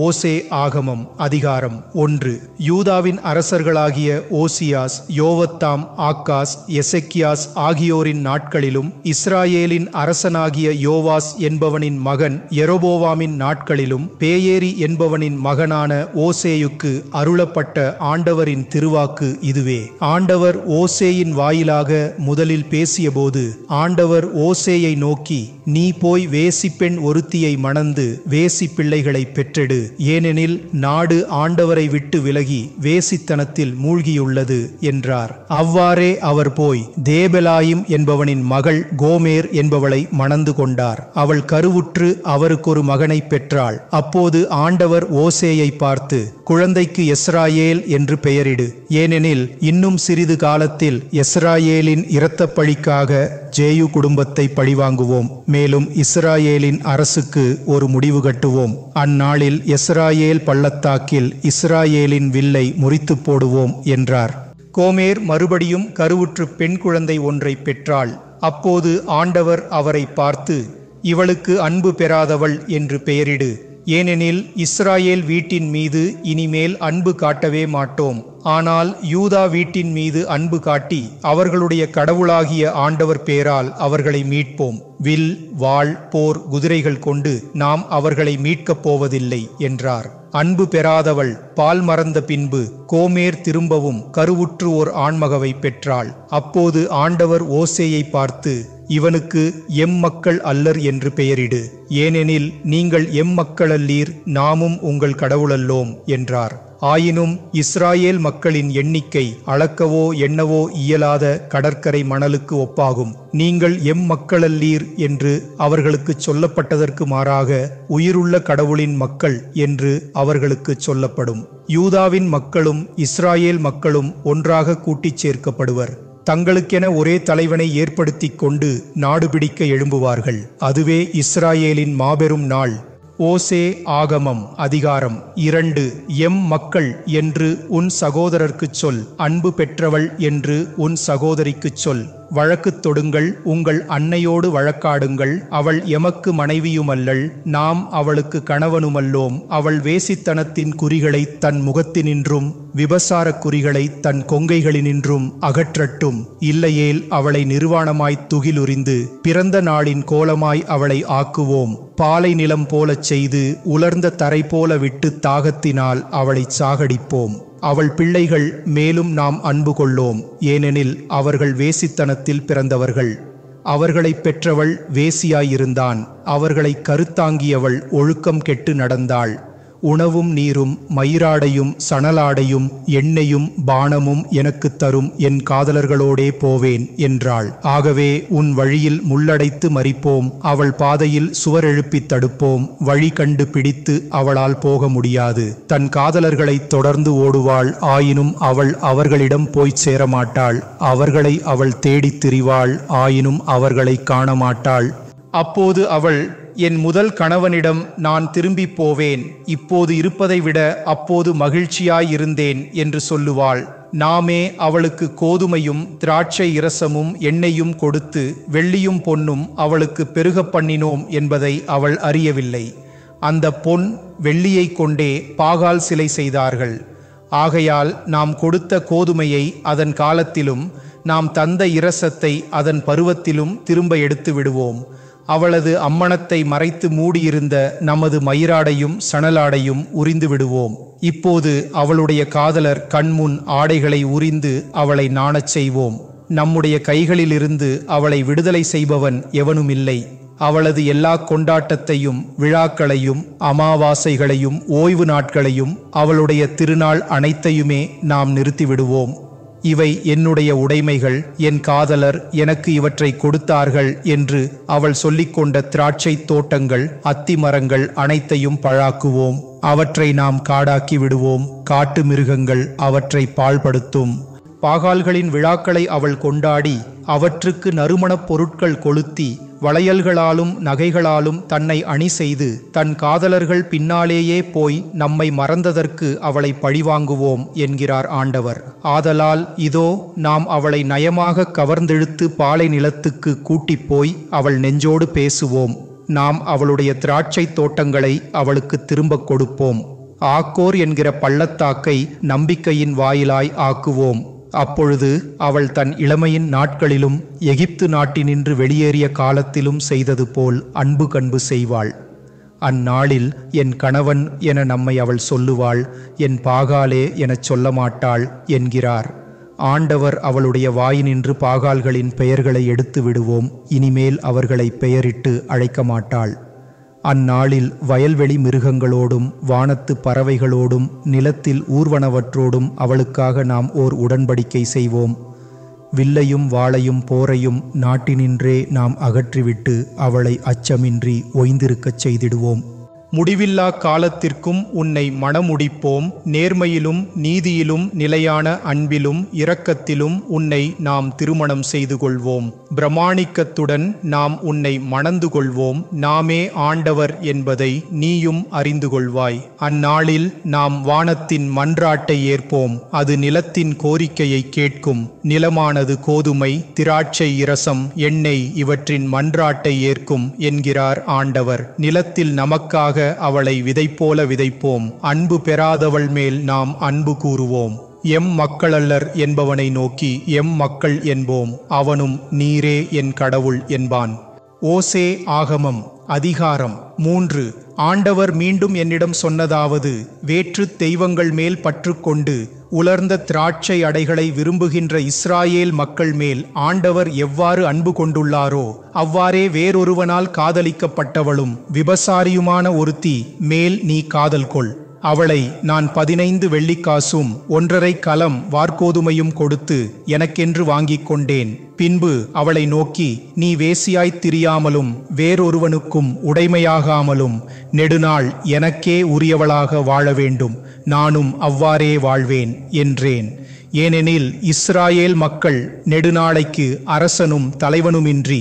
Jose ஆகமம் அதிகாரம் 1. யூதாவின் அரசர்களாகிய ஓசியாஸ், யோவத்தாம், ஆக்காஸ், எசெக்கியாஸ் ஆகியோரின் நாட்களிலும், இஸ்ராயேலின் அரசனாகிய யோவாஸ் என்பவனின் மகன் யெரொபோவாமின் நாட்களிலும், பேயேரி என்பவனின் மகனான ஓசேயுக்கு அருளப்பட்ட ஆண்டவரின் திருவாக்கு இதுவே. ஆண்டவர் ஓசேயின் வாயிலாக முதலில் பேசியபோது, ஆண்டவர் ஓசேயை நோக்கி, நீ போய் வேசிப்பெண் ஒருத்தியை மணந்து வேசி பிள்ளைகளை பெற்றெடு, ஏனெனில் நாடு ஆண்டவரை விட்டு விலகி வேசித்தனத்தில் மூழ்கியுள்ளது என்றார். அவ்வாறே அவர் போய் தேபெலாயிம் என்பவனின் மகள் கோமேர் என்பவளை மணந்து கொண்டார். அவள் கருவுற்று அவருக்கு ஒரு மகனை பெற்றாள். அப்போது ஆண்டவர் ஓசேயை பார்த்து, குழந்தைக்கு எஸ்ராயேல் என்று பெயரிடு, ஏனெனில் இன்னும் சிறிது காலத்தில் எஸ்ராயேலின் இரத்தப்பழிக்காக ஜேயு குடும்பத்தை பழிவாங்குவோம், மேலும் இஸ்ராயேலின் அரசுக்கு ஒரு முடிவு கட்டுவோம். அந்நாளில் எஸ்ராயேல் பள்ளத்தாக்கில் இஸ்ராயேலின் வில்லை முறித்து போடுவோம் என்றார். கோமேர் மறுபடியும் கருவுற்று பெண் குழந்தை ஒன்றை பெற்றாள். அப்போது ஆண்டவர் அவரை பார்த்து, இவளுக்கு அன்பு பெறாதவள் என்று பெயரிடு, ஏனெனில் இஸ்ராயேல் வீட்டின் மீது இனிமேல் அன்பு காட்டவே மாட்டோம், ஆனால் யூதா வீட்டின் மீது அன்பு காட்டி அவர்களுடைய கடவுளாகிய ஆண்டவர் பேரால் அவர்களை மீட்போம். வில், வாள், போர், குதிரைகள் கொண்டு நாம் அவர்களை மீட்கப் போவதில்லை என்றார். அன்பு பெறாதவள் பால் மறந்த பின்பு கோமேர் திரும்பவும் கருவுற்று ஓர் ஆண்மகவை பெற்றாள். அப்போது ஆண்டவர் ஓசேயை பார்த்து, இவனுக்கு எம் மக்கள் அல்லர் என்று பெயரிடு, ஏனெனில் நீங்கள் எம் மக்கள் அல்லீர், நாமும் உங்கள் கடவுளல்லோம் என்றார். ஆயினும் இஸ்ராயேல் மக்களின் எண்ணிக்கை அளக்கவோ எண்ணவோ இயலாத கடற்கரை மணலுக்கு ஒப்பாகும். நீங்கள் எம் மக்களல்லீர் என்று அவர்களுக்கு சொல்லப்பட்டதற்கு மாறாக உயிருள்ள கடவுளின் மக்கள் என்று அவர்களுக்கு சொல்லப்படும். யூதாவின் மக்களும் இஸ்ராயேல் மக்களும் ஒன்றாக கூட்டிச் சேர்க்கப்படுவர். தங்களுக்கென ஒரே தலைவனை ஏற்படுத்தி கொண்டு நாடு பிடிக்க எழும்புவார்கள். அதுவே இஸ்ராயேலின் மாபெரும் நாள். ஓசே ஆகமம் அதிகாரம் 2. எம் மக்கள் என்று உன் சகோதரர்க்குச் சொல், அன்பு பெற்றவள் என்று உன் சகோதரிக்குச் சொல். வழக்கு தொடுங்கள், உங்கள் அன்னையோடு வழக்காடுங்கள். அவள் எமக்கு மனைவியுமல்லள், நாம் அவளுக்கு கணவனுமல்லோம். அவள் வேசித்தனத்தின் குறிகளை தன் முகத்தினின்றும் விபசார குறிகளை தன் கொங்கைகளினின்றும் அகற்றட்டும். இல்லையேல் அவளை நிர்வாணமாய் துகிலுரிந்து பிறந்த நாளின் கோலமாய் அவளை ஆக்குவோம். பாலை நிலம் போலச் செய்து உலர்ந்த தரை போல விட்டு தாகத்தினால் அவளை சாகடிப்போம். அவள் பிள்ளைகள் மேலும் நாம் அன்பு கொள்ளோம், ஏனெனில் அவர்கள் வேசித்தனத்தில் பிறந்தவர்கள். அவர்களை பெற்றவள் வேசியாயிருந்தான், அவர்களை கருத்தாங்கியவள் ஒழுக்கம் கெட்டு நடந்தாள். உணவும் நீரும் மயிராடையும் சணலாடையும் எண்ணெயும் பானமும் எனக்கு தரும் என் காதலர்களோடே போவேன் என்றாள். ஆகவே உன் வழியில் முள்ளடைத்து மறிப்போம், அவள் பாதையில் சுவர் எழுப்பித் தடுப்போம். வழி கண்டு பிடித்து அவளால் போக முடியாது. தன் காதலர்களை தொடர்ந்து ஓடுவாள், ஆயினும் அவள் அவர்களிடம் போய்ச் சேரமாட்டாள். அவர்களை அவள் தேடித் திரிவாள், ஆயினும் அவர்களை காணமாட்டாள். அப்போது அவள், என் முதல் கணவனிடம் நான் திரும்பி போவேன், இப்போது இருப்பதை விட அப்போது மகிழ்ச்சியாயிருந்தேன் என்று சொல்லுவாள். நாமே அவளுக்கு கோதுமையும் திராட்சை இரசமும் எண்ணெயும் கொடுத்து வெள்ளியும் பொன்னும் அவளுக்கு பெருகப் பண்ணினோம் என்பதை அவள் அறியவில்லை. அந்த பொன் வெள்ளியை கொண்டே பாகால் சிலை செய்தார்கள். ஆகையால் நாம் கொடுத்த கோதுமையை அதன் காலத்திலும் நாம் தந்த இரசத்தை அதன் பருவத்திலும் திரும்ப எடுத்து விடுவோம். அவளது அம்மணத்தை மறைத்து மூடியிருந்த நமது மயிராடையும் சணலாடையும் உரிந்து விடுவோம். இப்போது அவளுடைய காதலர் கண்முன் ஆடைகளை உரிந்து அவளை நாணச் செய்வோம். நம்முடைய கைகளிலிருந்து அவளை விடுதலை செய்பவன் எவனுமில்லை. அவளது எல்லா கொண்டாட்டத்தையும் விழாக்களையும் அமாவாசைகளையும் ஓய்வு நாட்களையும் அவளுடைய திருநாள் அனைத்தையுமே நாம் நிறுத்திவிடுவோம். இவை என்னுடைய உடைமைகள், என் காதலர் எனக்கு இவற்றை கொடுத்தார்கள் என்று அவள் சொல்லிக்கொண்ட திராட்சை தோட்டங்கள் அத்தி மரங்கள் அனைத்தையும் பழாக்குவோம். அவற்றை நாம் காடாக்கி விடுவோம். காட்டு மிருகங்கள் அவற்றை பாழ்படுத்தும். பாகால்களின் விழாக்களை அவள் கொண்டாடி அவற்றுக்கு நறுமணப் பொருட்கள் கொளுத்தி வளையல்களாலும் நகைகளாலும் தன்னை அணி செய்து தன் காதலர்கள் பின்னாலேயே போய் நம்மை மறந்ததற்கு அவளை பழிவாங்குவோம் என்கிறார் ஆண்டவர். ஆதலால் இதோ நாம் அவளை நயமாக கவர்ந்தெழுத்து பாலை நிலத்துக்கு கூட்டிப் போய் அவள் நெஞ்சோடு பேசுவோம். நாம் அவளுடைய திராட்சை தோட்டங்களை அவளுக்கு திரும்ப கொடுப்போம். ஆக்கோர் என்கிற பள்ளத்தாக்கை நம்பிக்கையின் வாயிலாய் ஆக்குவோம். அப்பொழுது அவள் தன் இளமையின் நாட்களிலும் எகிப்து நாட்டினின்று வெளியேறிய காலத்திலும் செய்தது போல் அன்பு கண்பு செய்வாள். அந்நாளில் என் கணவன் என நம்மை அவள் சொல்லுவாள், என் பாகாலே எனச் சொல்ல மாட்டாள் என்கிறார் ஆண்டவர். அவளுடைய வாயினின்று பாகால்களின் பெயர்களை எடுத்து விடுவோம். இனிமேல் அவர்களை பெயரிட்டு அழைக்க மாட்டாள். அந்நாளில் வயல்வெளி மிருகங்களோடும் வானத்து பறவைகளோடும் நிலத்தில் ஊர்வனவற்றோடும் அவளுக்காக நாம் ஓர் உடன்படிக்கை செய்வோம். வில்லையும் வாளையும் போரையும் நாட்டினின்றே நாம் அகற்றிவிட்டு அவளை அச்சமின்றி ஓய்ந்திருக்கச் செய்திடுவோம். முடிவில்லா காலத்திற்கும் உன்னை மணமுடிப்போம். நேர்மையிலும் நீதியிலும் நிலையான அன்பிலும் இரக்கத்திலும் உன்னை நாம் திருமணம் செய்து கொள்வோம். பிரமாணிக்கத்துடன் நாம் உன்னை மணந்து கொள்வோம். நாமே ஆண்டவர் என்பதை நீயும் அறிந்து கொள்வாய். அந்நாளில் நாம் வானத்தின் மன்றாட்டை ஏற்போம். அது நிலத்தின் கோரிக்கையை கேட்கும். நிலமானது கோதுமை, திராட்சை இரசம், எண்ணெய் இவற்றின் மன்றாட்டை ஏற்கும் என்கிறார் ஆண்டவர். நிலத்தில் நமக்காக அவளை விதை போல விதைப்போம். அன்பு பெறாதவள் மேல் நாம் அன்பு கூறுவோம். எம் மக்களல்லர் என்பவனை நோக்கி எம் மக்கள் என்போம். அவனும் நீரே என் கடவுள் என்பான். ஓசே ஆகமம் அதிகாரம் 3. ஆண்டவர் மீண்டும் என்னிடம் சொன்னதாவது: வேற்று தெய்வங்கள் மேல் பற்றுக்கொண்டு உலர்ந்த திராட்சை அடைகளை விரும்புகின்ற இஸ்ராயேல் மக்கள் மேல் ஆண்டவர் எவ்வாறு அன்பு கொண்டுள்ளாரோ அவ்வாறே வேறொருவனால் காதலிக்கப்பட்டவளும் விபசாரியுமான ஒருத்தி மேல் நீ காதல் கொள். அவளை நான் 15 வெள்ளிக்காசும் 1.5 கலம் வார்கோதுமையும் கொடுத்து எனக்கென்று வாங்கிக் கொண்டேன். பின்பு அவளை நோக்கி, நீ வேசியாய்த் திரியாமலும் வேறொருவனுக்கும் உடைமையாகாமலும் நெடுநாள் எனக்கே உரியவளாக வாழ வேண்டும். நானும் அவ்வாறே வாழ்வேன் என்றேன். ஏனெனில் இஸ்ராயேல் மக்கள் நெடுநாளைக்கு அரசனும் தலைவனுமின்றி,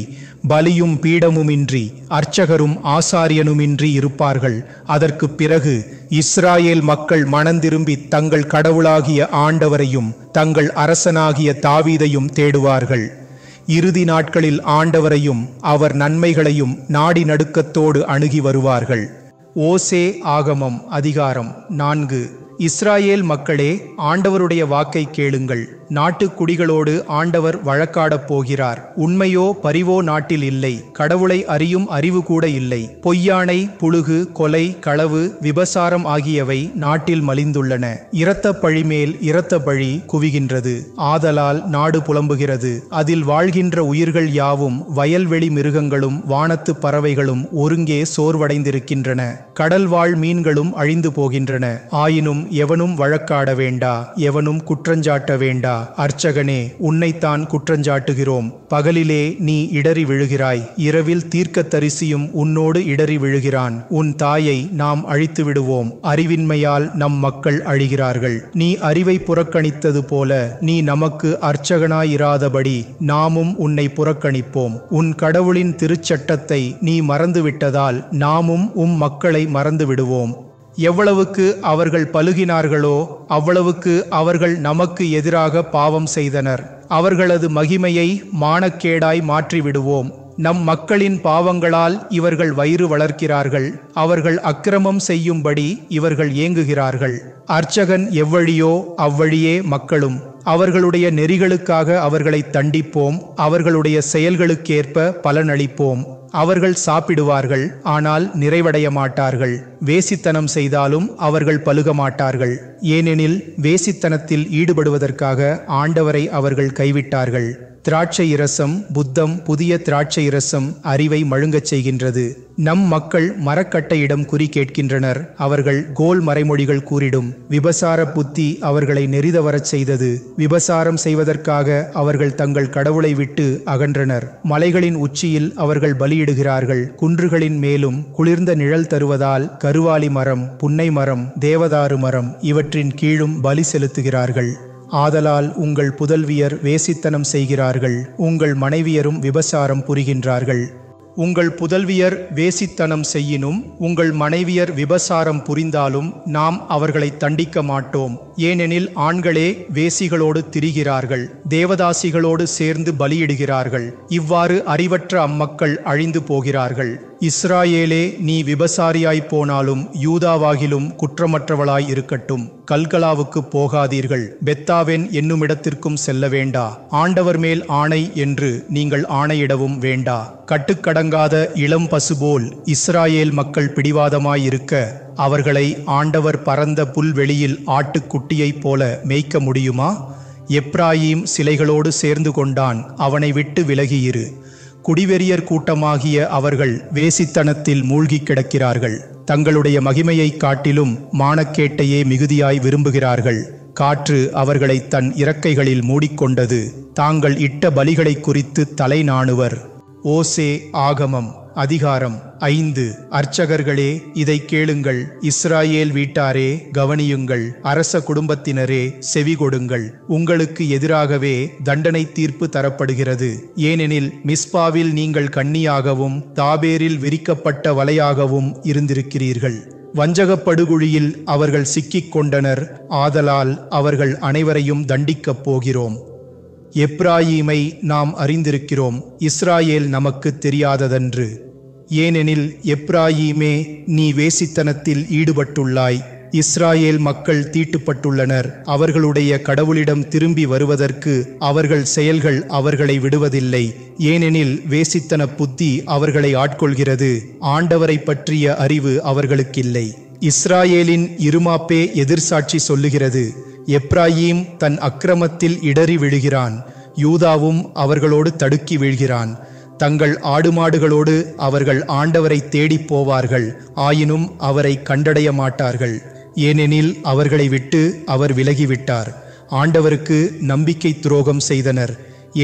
பலியும் பீடமுமின்றி, அர்ச்சகரும் ஆசாரியனுமின்றி இருப்பார்கள். அதற்கு பிறகு இஸ்ராயேல் மக்கள் மனந்திரும்பி தங்கள் கடவுளாகிய ஆண்டவரையும் தங்கள் அரசனாகிய தாவீதையும் தேடுவார்கள். இறுதி நாட்களில் ஆண்டவரையும் அவர் நன்மைகளையும் நாடி நடுக்கத்தோடு அணுகி வருவார்கள். ஓசே ஆகமம் அதிகாரம் 4. இஸ்ராயேல் மக்களே, ஆண்டவருடைய வாக்கை கேளுங்கள். நாட்டுக்குடிகளோடு ஆண்டவர் வழக்காடப் போகிறார். உண்மையோ பரிவோ நாட்டில் இல்லை. கடவுளை அறியும் அறிவு கூட இல்லை. பொய்யானை, புழுகு, கொலை, களவு, விபசாரம் ஆகியவை நாட்டில் மலிந்துள்ளன. இரத்த பழி மேல் இரத்த பழி குவிகின்றது. ஆதலால் நாடு புலம்புகிறது. அதில் வாழ்கின்ற உயிர்கள் யாவும், வயல்வெளி மிருகங்களும் வானத்து பறவைகளும் ஒருங்கே சோர்வடைந்திருக்கின்றன. கடல் வாழ் மீன்களும் அழிந்து போகின்றன. ஆயினும் எவனும் வழக்காட வேண்டா, எவனும் குற்றஞ்சாட்ட வேண்டா. அர்ச்சகனே, உன்னைத்தான் குற்றஞ்சாட்டுகிறோம். பகலிலே நீ இடறி விழுகிறாய். இரவில் தீர்க்கதரிசியும் உன்னோடு இடறி விழுகிறான். உன் தாயை நாம் அழித்து விடுவோம். அறிவின்மையால் நம் மக்கள் அழிகிறார்கள். நீ அறிவை புறக்கணித்தது போல நீ நமக்கு அர்ச்சகனாயிராதபடி நாமும் உன்னை புறக்கணிப்போம். உன் கடவுளின் திருச்சட்டத்தை நீ மறந்துவிட்டதால் நாமும் மக்களை மறந்து விடுவோம். எவ்வளவுக்கு அவர்கள் பலுகினார்களோ அவ்வளவுக்கு அவர்கள் நமக்கு எதிராக பாவம் செய்தனர். அவர்களது மகிமையை மானக்கேடாய் மாற்றிவிடுவோம். நம் மக்களின் பாவங்களால் இவர்கள் வயிறு வளர்க்கிறார்கள். அவர்கள் அக்கிரமம் செய்யும்படி இவர்கள் ஏங்குகிறார்கள். அர்ச்சகன் எவ்வழியோ அவ்வழியே மக்களும். அவர்களுடைய நெறிகளுக்காக அவர்களை தண்டிப்போம். அவர்களுடைய செயல்களுக்கேற்ப பலனளிப்போம். அவர்கள் சாப்பிடுவார்கள், ஆனால் நிறைவடைய மாட்டார்கள். வேசித்தனம் செய்தாலும் அவர்கள் பலுக மாட்டார்கள். ஏனெனில் வேசித்தனத்தில் ஈடுபடுவதற்காக ஆண்டவரை அவர்கள் கைவிட்டார்கள். திராட்சை இரசம் புத்தம், புதிய திராட்சை இரசம் அறிவை மழுங்கச் செய்கின்றது. நம் மக்கள் மரக்கட்டையிடம் குறி கேட்கின்றனர். அவர்கள் கோல் மறைமொழிகள் கூறிடும். விபசார புத்தி அவர்களை நெறிதவரச் செய்தது. விபசாரம் செய்வதற்காக அவர்கள் தங்கள் கடவுளை விட்டு அகன்றனர். மலைகளின் உச்சியில் அவர்கள் பலியிடுகிறார்கள். குன்றுகளின் மேலும் குளிர்ந்த நிழல் தருவதால் கருவாலி மரம், புன்னை மரம், தேவதாரு மரம் இவற்றின் கீழும் பலி செலுத்துகிறார்கள். ஆதலால் உங்கள் புதல்வியர் வேசித்தனம் செய்கிறார்கள். உங்கள் மனைவியரும் விபசாரம் புரிகின்றார்கள். உங்கள் புதல்வியர் வேசித்தனம் செய்யினும் உங்கள் மனைவியர் விபசாரம் புரிந்தாலும் நாம் அவர்களை தண்டிக்க மாட்டோம். ஏனெனில் ஆண்களே வேசிகளோடு திரிகிறார்கள், தேவதாசிகளோடு சேர்ந்து பலியிடுகிறார்கள். இவ்வாறு அறிவற்ற அம்மக்கள் அழிந்து போகிறார்கள். இஸ்ராயேலே, நீ விபசாரியாய்ப் போனாலும் யூதாவாகிலும் குற்றமற்றவளாய் இருக்கட்டும். கல்கலாவுக்கு போகாதீர்கள், பெத்தாவென் என்னுமிடத்திற்கும் செல்ல வேண்டா. ஆண்டவர் மேல் ஆணை என்று நீங்கள் ஆணையிடவும் வேண்டா. கட்டுக்கடங்காத இளம் பசுபோல் இஸ்ராயேல் மக்கள் பிடிவாதமாயிருக்க, அவர்களை ஆண்டவர் பரந்த புல்வெளியில் ஆட்டுக்குட்டியைப் போல மேய்க்க முடியுமா? எப்ராயீம் சிலைகளோடு சேர்ந்து கொண்டான், அவனை விட்டு விலகியிரு. குடிவெறியர் கூட்டமாகிய அவர்கள் வேசித்தனத்தில் மூழ்கி கிடக்கிறார்கள். தங்களுடைய மகிமையைக் காட்டிலும் மானக்கேட்டையே மிகுதியாய் விரும்புகிறார்கள். காற்று அவர்களை தன் இறக்கைகளில் மூடிக்கொண்டது. தாங்கள் இட்ட பலிகளை குறித்து தலை நாணுவர். ஓசே ஆகமம் அதிகாரம் 5. அர்ச்சகர்களே, இதை கேளுங்கள். இஸ்ராயேல் வீட்டாரே, கவனியுங்கள். அரச குடும்பத்தினரே, செவி கொடுங்கள். உங்களுக்கு எதிராகவே தண்டனை தீர்ப்பு தரப்படுகிறது. ஏனெனில் மிஸ்பாவில் நீங்கள் கண்ணியாகவும் தாபேரில் விரிக்கப்பட்ட வலையாகவும் இருந்திருக்கிறீர்கள். வஞ்சகப்படுகுழியில் அவர்கள் சிக்கிக் கொண்டனர். ஆதலால் அவர்கள் அனைவரையும் தண்டிக்கப் போகிறோம். எப்ராயீமை நாம் அறிந்திருக்கிறோம், இஸ்ராயேல் நமக்கு தெரியாததன்று. ஏனெனில் எப்ராயீமே, நீ வேசித்தனத்தில் ஈடுபட்டுள்ளாய். இஸ்ராயேல் மக்கள் தீட்டுப்பட்டுள்ளனர். அவர்களுடைய கடவுளிடம் திரும்பி வருவதற்கு அவர்கள் செயல்கள் அவர்களை விடுவதில்லை. ஏனெனில் வேசித்தன புத்தி அவர்களை ஆட்கொள்கிறது. ஆண்டவரை பற்றிய அறிவு அவர்களுக்கில்லை. இஸ்ராயேலின் இருமாப்பே எதிர்சாட்சி சொல்லுகிறது. எப்ராயீம் தன் அக்கிரமத்தில் இடறி விழுகிறான், யூதாவும் அவர்களோடு தடுக்கி வீழ்கிறான். தங்கள் ஆடுமாடுகளோடு அவர்கள் ஆண்டவரை தேடிப் போவார்கள், ஆயினும் அவரை கண்டடைய மாட்டார்கள். ஏனெனில் அவர்களை விட்டு அவர் விலகிவிட்டார். ஆண்டவருக்கு நம்பிக்கை துரோகம் செய்தனர்.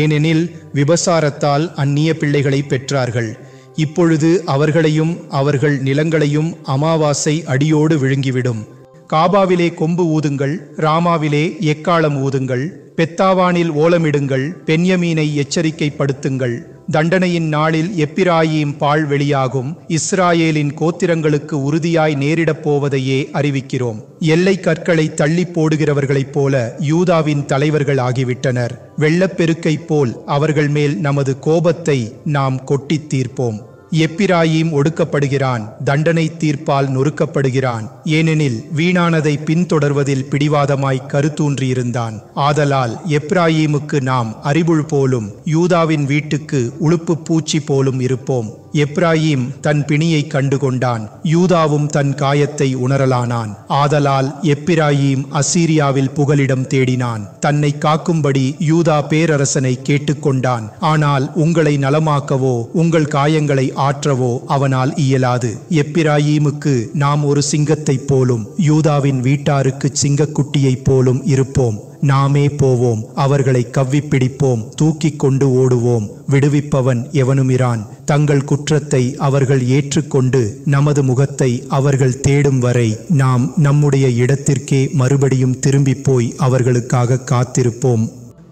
ஏனெனில் விபசாரத்தால் அந்நிய பிள்ளைகளை பெற்றார்கள். இப்பொழுது அவர்களையும் அவர்கள் நிலங்களையும் அமாவாசை அடியோடு விழுங்கிவிடும். காபாவிலே கொம்பு ஊதுங்கள், ராமாவிலே எக்காளம் ஊதுங்கள். பெத்தாவானில் ஓலமிடுங்கள், பென்யமீனை எச்சரிக்கைப்படுத்துங்கள். தண்டனையின் நாளில் எப்பிராயீம் பாழ் வெளியாகும். இஸ்ராயேலின் கோத்திரங்களுக்கு உறுதியாய் நேரிடப் போவதையே அறிவிக்கிறோம். எல்லை கற்களை தள்ளி போடுகிறவர்களைப் போல யூதாவின் தலைவர்கள் ஆகிவிட்டனர். வெள்ளப்பெருக்கைப் போல் அவர்கள் மேல் நமது கோபத்தை நாம் கொட்டித் தீர்ப்போம். எப்பிராயீம் ஒடுக்கப்படுகிறான், தண்டனை தீர்ப்பால் நொறுக்கப்படுகிறான். ஏனெனில் வீணானதை பின்தொடர்வதில் பிடிவாதமாய் கருத்தூன்றியிருந்தான். ஆதலால் எப்பிராயீமுக்கு நாம் அறிவுள் போலும், யூதாவின் வீட்டுக்கு உளுப்பு பூச்சி போலும் இருப்போம். எப்ராயீம் தன் பிணியை கண்டுகொண்டான், யூதாவும் தன் காயத்தை உணரலானான். ஆதலால் எப்பிராயீம் அசீரியாவில் புகலிடம் தேடினான். தன்னை காக்கும்படி யூதா பேரரசனை கேட்டுக்கொண்டான். ஆனால் உங்களை நலமாக்கவோ உங்கள் காயங்களை ஆற்றவோ அவனால் இயலாது. எப்பிராயீமுக்கு நாம் ஒரு சிங்கத்தைப் போலும், யூதாவின் வீட்டாருக்கு சிங்கக்குட்டியைப் போலும் இருப்போம். நாமே போவோம், அவர்களை கவ்விப்பிடிப்போம், தூக்கி கொண்டு ஓடுவோம். விடுவிப்பவன் எவனுமிரான். தங்கள் குற்றத்தை அவர்கள் ஏற்றுக்கொண்டு நமது முகத்தை அவர்கள் தேடும் வரை நாம் நம்முடைய இடத்திற்கே மறுபடியும் திரும்பி போய் அவர்களுக்காக காத்திருப்போம்.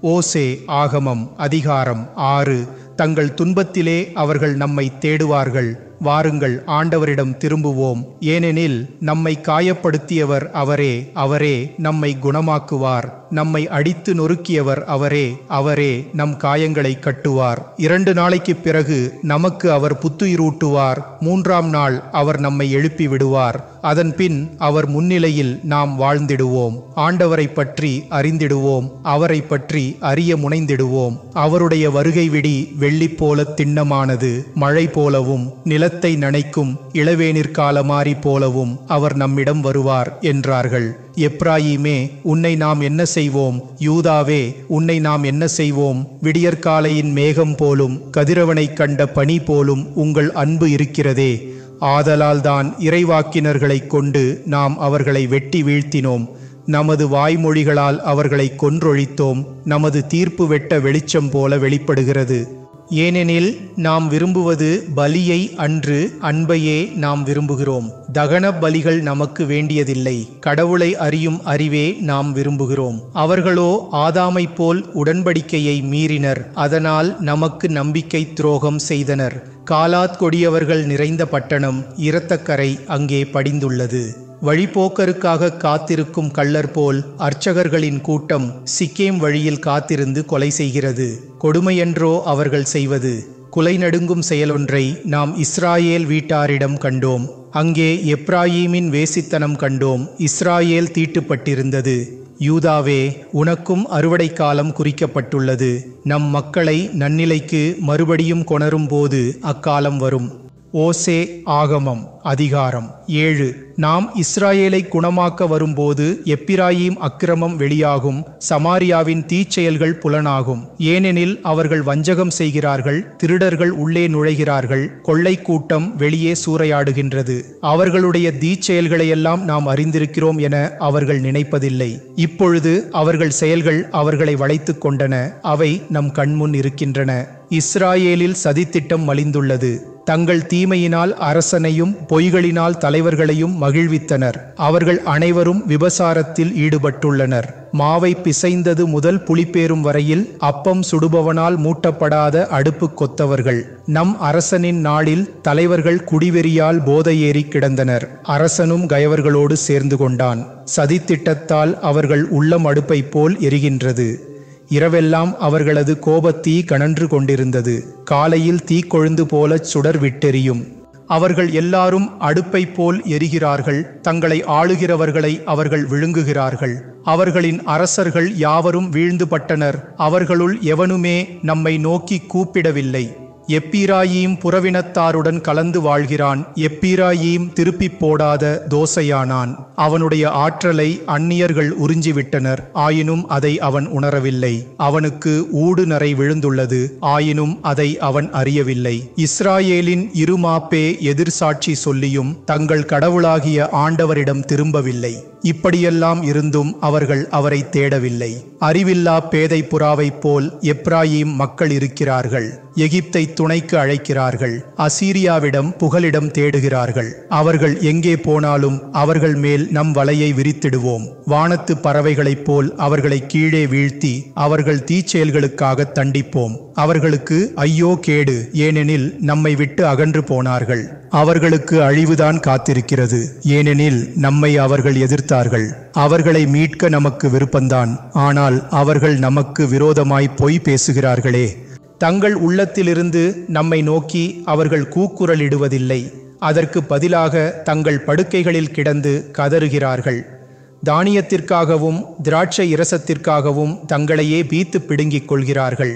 ஓசே ஆகமம் அதிகாரம் 6. தங்கள் துன்பத்திலே அவர்கள் நம்மை தேடுவார்கள். வாருங்கள், ஆண்டவரிடம் திரும்புவோம். ஏனெனில் நம்மை காயப்படுத்தியவர் அவரே, அவரே நம்மை குணமாக்குவார். நம்மை அடித்து நொறுக்கியவர் அவரே, அவரே நம் காயங்களை கட்டுவார். 2 நாளைக்குப் பிறகு நமக்கு அவர் புத்துயிரூட்டுவார். 3ஆம் நாள் அவர் நம்மை எழுப்பி விடுவார். அதன் பின் அவர் முன்னிலையில் நாம் வாழ்ந்திடுவோம். ஆண்டவரை பற்றி அறிந்திடுவோம், அவரை பற்றி அறிய முனைந்திடுவோம். அவருடைய வருகை விடி வெள்ளி போல திண்ணமானது, மழை போலவும் நிலத்தை நனைக்கும் இளவேனிற்கால மாரி போலவும் அவர் நம்மிடம் வருவார் என்றார்கள். எப்ராயீமே, உன்னை நாம் என்ன செய்வோம்? யூதாவே, உன்னை நாம் என்ன செய்வோம்? விடியற்காலையின் மேகம் போலும் கதிரவனை கண்ட பனி போலும் உங்கள் அன்பு இருக்கிறதே. ஆதலால் தான் இறைவாக்கினர்களை கொண்டு நாம் அவர்களை வெட்டி வீழ்த்தினோம். நமது வாய்மொழிகளால் அவர்களை கொன்றொழித்தோம். நமது தீர்ப்பு வெட்ட வெளிச்சம் போல வெளிப்படுகிறது. ஏனெனில் நாம் விரும்புவது பலியை அன்று, அன்பையே நாம் விரும்புகிறோம். தகன பலிகள் நமக்கு வேண்டியதில்லை, கடவுளை அறியும் அறிவே நாம் விரும்புகிறோம். அவர்களோ ஆதாமை போல் உடன்படிக்கையை மீறினர், அதனால் நமக்கு நம்பிக்கை துரோகம் செய்தனர். காலாத் கொடியவர்கள் நிறைந்த பட்டணம், இரத்தக்கரை அங்கே படிந்துள்ளது. வழிபோக்கருக்காக காத்திருக்கும் கள்ளர் போல் அர்ச்சகர்களின் கூட்டம் சிக்கேம் வழியில் காத்திருந்து கொலை செய்கிறது. கொடுமையென்றோ அவர்கள் செய்வது? குலை நடுங்கும் செயலொன்றை நாம் இஸ்ராயேல் வீட்டாரிடம் கண்டோம். அங்கே எப்ராயீமின் வேசித்தனம் கண்டோம். இஸ்ராயேல் தீட்டுப்பட்டிருந்தது. யூதாவே, உனக்கும் அறுவடை காலம் குறிக்கப்பட்டுள்ளது. நம் மக்களை நன்னிலைக்கு மறுபடியும் கொணரும் போது அக்காலம் வரும். ஓசே ஆகமம் அதிகாரம் 7. நாம் இஸ்ராயேலை குணமாக்க வரும்போது எப்பிராயீம் அக்கிரமம் வெளியாகும், சமாரியாவின் தீச்செயல்கள் புலனாகும். ஏனெனில் அவர்கள் வஞ்சகம் செய்கிறார்கள், திருடர்கள் உள்ளே நுழைகிறார்கள், கொள்ளை கூட்டம் வெளியே சூறையாடுகின்றது. அவர்களுடைய தீச்செயல்களையெல்லாம் நாம் அறிந்திருக்கிறோம் என அவர்கள் நினைப்பதில்லை. இப்பொழுது அவர்கள் செயல்கள் அவர்களை வளைத்து கொண்டன. அவை நம் கண்முன் இருக்கின்றன. இஸ்ராயேலில் சதித்திட்டம் மலிந்துள்ளது. தங்கள் தீமையினால் அரசனையும் பொய்களினால் தலைவர்களையும் மகிழ்வித்தனர். அவர்கள் அனைவரும் விபசாரத்தில் ஈடுபட்டுள்ளனர். மாவை பிசைந்தது முதல் புளிப்பேறும் வரையில் அப்பம் சுடுபவனால் மூட்டப்படாத அடுப்பு கொத்தவர்கள். நம் அரசனின் நாளில் தலைவர்கள் குடிவெறியால் போதையேறி கிடந்தனர். அரசனும் கயவர்களோடு சேர்ந்து கொண்டான். சதித்திட்டத்தால் அவர்கள் உள்ளம் அடுப்பை போல் எரிகின்றது. இரவெல்லாம் அவர்களது கோபத்தீ கனன்று கொண்டிருந்தது. காலையில் தீக்கொழுந்து போலச் சுடர் விட்டெரியும். அவர்கள் எல்லாரும் அடுப்பை போல் எரிகிறார்கள். தங்களை ஆளுகிறவர்களை அவர்கள் விழுங்குகிறார்கள். அவர்களின் அரசர்கள் யாவரும் வீழ்ந்து பட்டனர். அவர்களுள் எவனுமே நம்மை நோக்கி கூப்பிடவில்லை. எப்பிராயீம் புறவினத்தாருடன் கலந்து வாழ்கிறான். எப்பிராயீம் திருப்பி போடாத தோசையானான். அவனுடைய ஆற்றலை அந்நியர்கள் உறிஞ்சிவிட்டனர். ஆயினும் அதை அவன் உணரவில்லை. அவனுக்கு ஊடு நரை விழுந்துள்ளது. ஆயினும் அதை அவன் அறியவில்லை. இஸ்ராயேலின் இருமாப்பே எதிர்சாட்சி சொல்லியும் தங்கள் கடவுளாகிய ஆண்டவரிடம் திரும்பவில்லை. இப்படியெல்லாம் இருந்தும் அவர்கள் அவரை தேடவில்லை. அறிவில்லா பேதை புறாவைப் போல் எப்ராயீம் மக்கள் இருக்கிறார்கள். எகிப்தை துணைக்கு அழைக்கிறார்கள். அசீரியாவிடம் புகலிடம் தேடுகிறார்கள். அவர்கள் எங்கே போனாலும் அவர்கள் மேல் நம் வலையை விரித்திடுவோம். வானத்து பறவைகளைப் போல் அவர்களை கீழே வீழ்த்தி அவர்கள் தீச்செயல்களுக்காக தண்டிப்போம். அவர்களுக்கு ஐயோ கேடு, ஏனெனில் நம்மை விட்டு அகன்று போனார்கள். அவர்களுக்கு அழிவுதான் காத்திருக்கிறது, ஏனெனில் நம்மை அவர்கள் எதிர்த்தார்கள். அவர்களை மீட்க நமக்கு விருப்பந்தான், ஆனால் அவர்கள் நமக்கு விரோதமாய் பொய் பேசுகிறார்களே. தங்கள் உள்ளத்திலிருந்து நம்மை நோக்கி அவர்கள் கூக்குரலிடுவதில்லை. அதற்கு பதிலாக தங்கள் படுக்கைகளில் கிடந்து கதறுகிறார்கள். தானியத்திற்காகவும் திராட்சை இரசத்திற்காகவும் தங்களையே பீத்து பிடுங்கிக் கொள்கிறார்கள்.